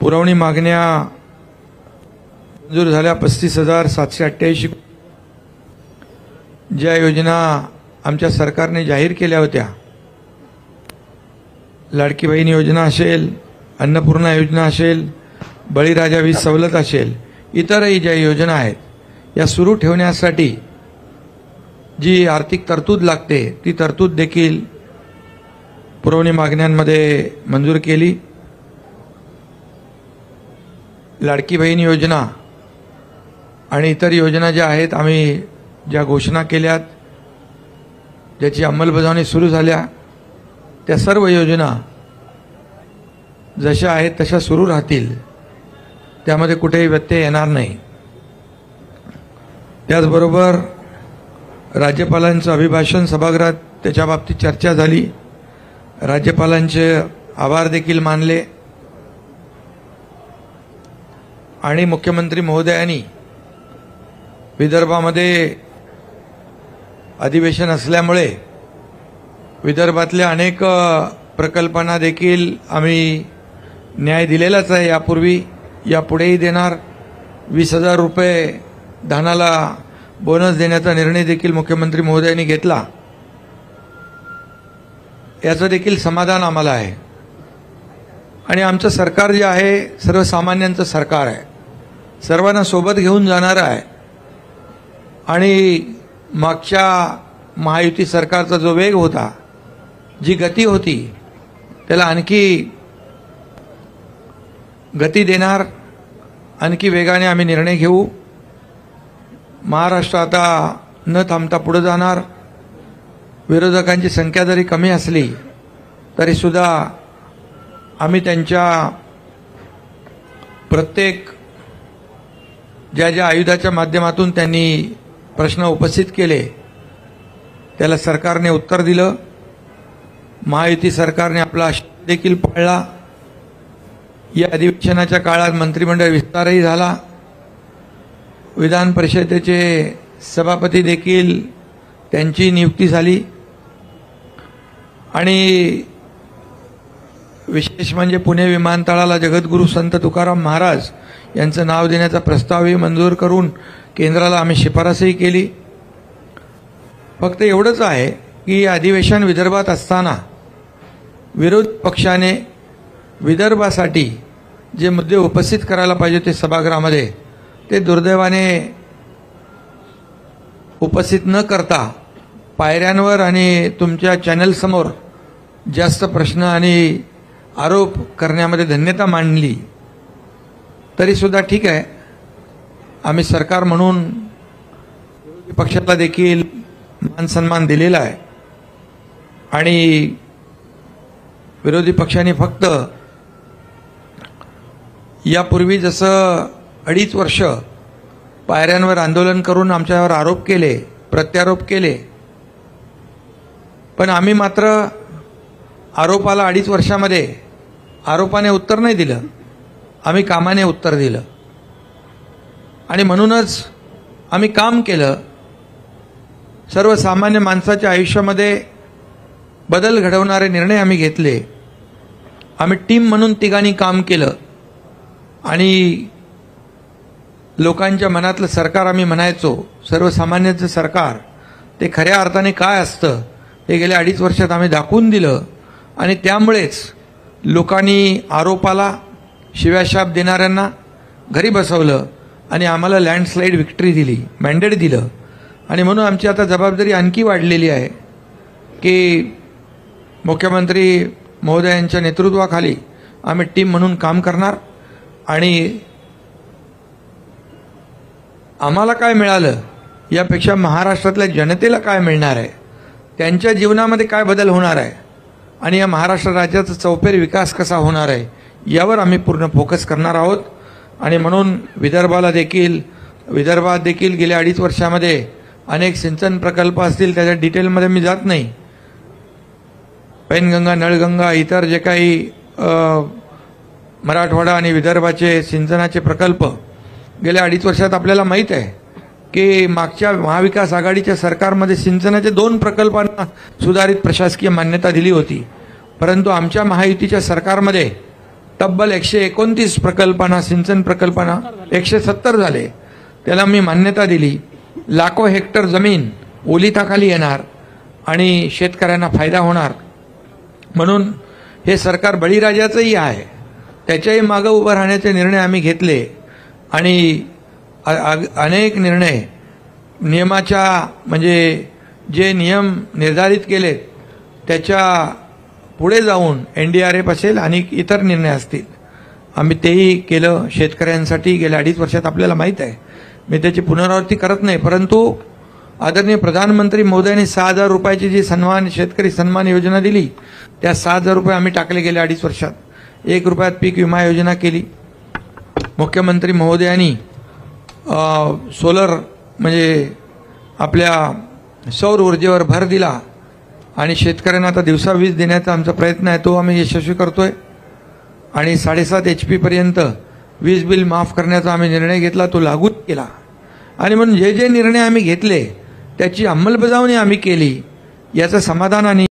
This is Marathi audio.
पुरवणी मागण्या मंजूर झाल्या 35,788 ज्या योजना आमच्या सरकारने जाहीर केल्या होत्या, लाडकी बहीण योजना असेल, अन्नपूर्णा योजना असेल, बळीराजा वीज सवलत असेल, इतरही ज्या योजना आहेत या सुरू ठेवण्यासाठी जी आर्थिक तरतूद लागते ती तरतूद देखील पुरवणी मागण्यांमध्ये मंजूर केली। लाडकी बहीण योजना आणि इतर योजना ज्या आहेत, आम्ही ज्या घोषणा केल्यात, ज्याची अंमलबजावणी सुरू झाल्या, त्या सर्व योजना जशा आहेत तशा सुरू राहतील, त्यामध्ये कुठेही व्यत्यय येणार नाही। त्याचबरोबर राज्यपालांचं अभिभाषण सभागृहात त्याच्या बाबतीत चर्चा झाली, राज्यपालांचे आभार देखील मानले आणि मुख्यमंत्री महोदयांनी विदर्भामध्ये अधिवेशन असल्यामुळे विदर्भातल्या अनेक प्रकल्पांना देखील आम्ही न्याय दिलेलाच आहे, यापूर्वी यापुढेही देणार। 20,000 रुपये धानाला बोनस देण्याचा निर्णय देखील मुख्यमंत्री महोदयांनी घेतला, याचं देखील समाधान आम्हाला आहे। आणि आमचं सरकार जे आहे सर्वसामान्यांचं सरकार आहे, सर्वांना सोबत घेऊन जाणारं आहे आणि मागच्या महायुती सरकारचा जो वेग होता, जी गती होती, त्याला आणखी गती देणार, आणखी वेगाने आम्ही निर्णय घेऊ। महाराष्ट्र आता न थांबता पुढे जाणार। विरोधकांची संख्या जरी कमी असली तरी सुद्धा आम्ही त्यांच्या प्रत्येक ज्या ज्या आयुधाच्या माध्यमातून त्यांनी प्रश्न उपस्थित केले त्याला सरकारने उत्तर दिलं। महायुती सरकारने आपला शब्द देखील पाळला। या अधिवेशनाच्या काळात मंत्रिमंडळ विस्तारही झाला, विधान परिषदेचे सभापती देखील त्यांची नियुक्ती झाली आणि विशेष म्हणजे पुणे विमानतळाला जगद्गुरू संत तुकाराम महाराज यांचं नाव देण्याचा प्रस्तावही मंजूर करून केंद्राला आम्ही शिफारसही केली। फक्त एवढंच आहे की अधिवेशन विदर्भात असताना विरोधी पक्षाने विदर्भासाठी जे मुद्दे उपस्थित करायला पाहिजे ते सभागृहामध्ये ते दुर्दैवाने उपस्थित न करता पायऱ्यांवर आणि तुमच्या चॅनलसमोर जास्त प्रश्न आणि आरोप करण्यामध्ये धन्यता मांडली। तरी सुद्धा ठीक आहे, आम्ही सरकार म्हणून विरोधी पक्षाला देखील मान सन्मान दिलेला आहे आणि विरोधी पक्षांनी फक्त यापूर्वी जसं 2.5 वर्ष पायऱ्यांवर आंदोलन करून आमच्यावर आरोप केले, प्रत्यारोप केले, पण आम्ही मात्र आरोपाला 2.5 वर्षामध्ये आरोपाने उत्तर नाही दिलं, आम्ही कामाने उत्तर दिलं आणि म्हणूनच आम्ही काम केलं। सर्वसामान्य माणसाच्या आयुष्यामध्ये बदल घडवणारे निर्णय आम्ही घेतले। आम्ही टीम म्हणून तिघांनी काम केलं आणि लोकांच्या मनातलं सरकार आम्ही म्हणायचो, सर्वसामान्यांचं सरकार, ते खऱ्या अर्थाने काय असतं हे गेल्या 2.5 वर्षात आम्ही दाखवून दिलं आणि त्यामुळेच लोकांनी आरोपाला शिव्याशाप देणाऱ्यांना घरी बसवलं आणि आम्हाला लँडस्लाईड विक्ट्री दिली, मॅन्डेट दिलं। आणि म्हणून आमची आता जबाबदारी आणखी वाढलेली आहे की मुख्यमंत्री महोदयांच्या नेतृत्वाखाली आम्ही टीम म्हणून काम करणार आणि आम्हाला काय मिळालं यापेक्षा महाराष्ट्रातल्या जनतेला काय मिळणार आहे, त्यांच्या जीवनामध्ये काय बदल होणार आहे आणि या महाराष्ट्र राज्याचा चौफेर विकास कसा होणार आहे यावर आम्ही पूर्ण फोकस करणार आहोत। आणि म्हणून विदर्भात देखील गेल्या 2.5 वर्षामध्ये अनेक सिंचन प्रकल्प असतील, त्याच्या डिटेलमध्ये मी जात नाही। पैनगंगा, नळगंगा, इतर जे काही मराठवाडा आणि विदर्भाचे सिंचनाचे प्रकल्प गेल्या 2.5 वर्षात आपल्याला माहीत आहे की मागच्या महाविकास आघाडीच्या सरकारमध्ये सिंचनाचे 2 प्रकल्पांना सुधारित प्रशासकीय मान्यता दिली होती, परंतु आमच्या महायुतीच्या सरकारमध्ये तब्बल 129 प्रकल्पांना, सिंचन प्रकल्पांना 170 झाले, त्याला मी मान्यता दिली. लाखो हेक्टर जमीन ओलिताखाली येणार आणि शेतकऱ्यांना फायदा होणार. म्हणून हे सरकार बळीराजाचंही आहे, त्याच्याही मागं उभं राहण्याचे निर्णय आम्ही घेतले आणि अनेक निर्णय नियमाच्या म्हणजे जे नियम निर्धारित केलेत त्याच्या पुढे जाऊन NDRF असेल आणि इतर निर्णय असतील, आम्ही तेही केलं. शेतकऱ्यांसाठी गेल्या 2.5 वर्षात आपल्याला माहीत आहे, मी त्याची पुनरावृत्ती करत नाही, परंतु आदरणीय प्रधानमंत्री महोदयांनी 6,000 रुपयाची जी शेतकरी सन्मान योजना दिली, त्या 6,000 रुपये आम्ही टाकले गेल्या 2.5 वर्षात. 1 रुपयात पीक विमा योजना केली. मुख्यमंत्री महोदयांनी सोलर म्हणजे आपल्या सौर ऊर्जेवर भर दिला आणि शेतकऱ्यांना आता दिवसा वीज देण्याचा आमचा प्रयत्न आहे, तो आम्ही यशस्वी करतोय. आणि 7.5 HP पर्यंत वीज बिल माफ करण्याचा आम्ही निर्णय घेतला, तो लागू केला. आणि म्हणून जे जे निर्णय आम्ही घेतले त्याची अंमलबजावणी आम्ही केली, याचं समाधान आणि